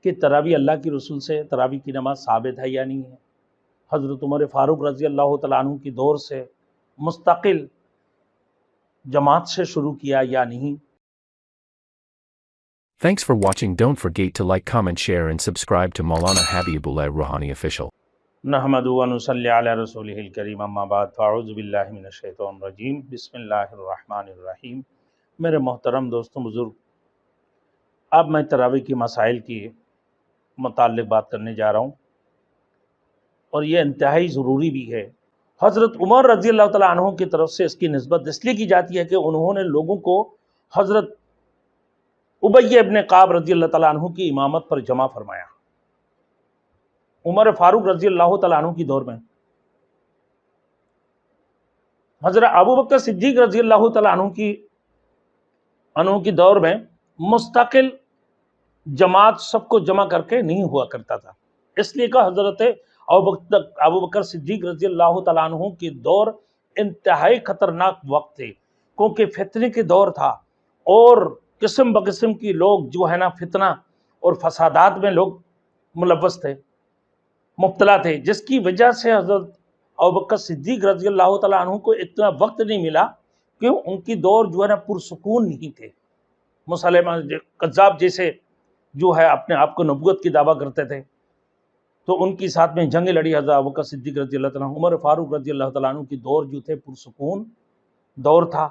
کہ تراویح اللہ کی رسول سے تراویح کی نماز ثابت ہے یا نہیں ہے، حضرت عمر فاروق رضی اللہ تعالیٰ عنہ کی دور سے مستقل جماعت سے شروع کیا یا نہیں۔ Thanks for watching. Don't forget to like, comment, share and subscribe to Maulana Habibullah Rouhani Official. نحمد و نصلی علی رسولہ الکریم، اما بعد فاعوذ باللہ من الشیطان الرجیم، بسم اللہ الرحمن الرحیم۔ میرے محترم دوستوں بزرگ، اب میں تراویح کی مسائل کی متعلق بات کرنے جا رہا ہوں، اور یہ انتہائی ضروری بھی ہے۔ حضرت عمر رضی اللہ تعالیٰ عنہ کی طرف سے اس کی نسبت اس لیے کی جاتی ہے کہ انہوں نے لوگوں کو حضرت ابی ابن کعب رضی اللہ تعالیٰ عنہ کی امامت پر جمع فرمایا۔ عمر فاروق رضی اللہ تعالیٰ عنہ کی دور میں حضرت ابوبکر صدیق رضی اللہ تعالیٰ عنہ کی دور میں مستقل جماعت سب کو جمع کر کے نہیں ہوا کرتا تھا، اس لیے کہ حضرت ابوبکر صدیق رضی اللہ تعالیٰ عنہ کی دور انتہائی خطرناک وقت تھے، کیونکہ فتنے کے دور تھا اور قسم بقسم کی لوگ جو ہے نا فتنہ اور فسادات میں لوگ ملوث تھے، مبتلا تھے، جس کی وجہ سے حضرت ابوبکر صدیق رضی اللہ تعالیٰ عنہ کو اتنا وقت نہیں ملا کہ ان کی دور جو ہے نا پرسکون نہیں تھے۔ مسلمہ کذاب جیسے جو ہے اپنے آپ کو نبوت کی دعویٰ کرتے تھے، تو ان کی ساتھ میں جنگیں لڑی حضرت ابوبکر صدیق رضی اللہ تعالیٰ عنہ۔ عمر فاروق رضی اللہ تعالیٰ عنہ کی دور جو تھے پرسکون دور تھا،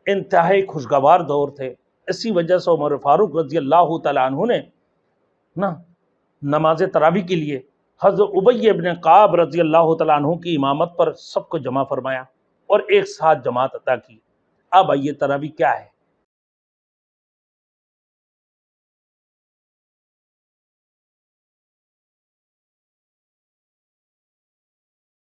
انتہائی خوشگوار دور تھے، اسی وجہ سے عمر فاروق رضی اللہ تعالیٰ عنہ نے نماز تراویح کے لیے حضرت ابی ابن کعب رضی اللہ تعالیٰ عنہ کی امامت پر سب کو جمع فرمایا اور ایک ساتھ جماعت عطا کی۔ اب آئیے تراویح کیا ہے؟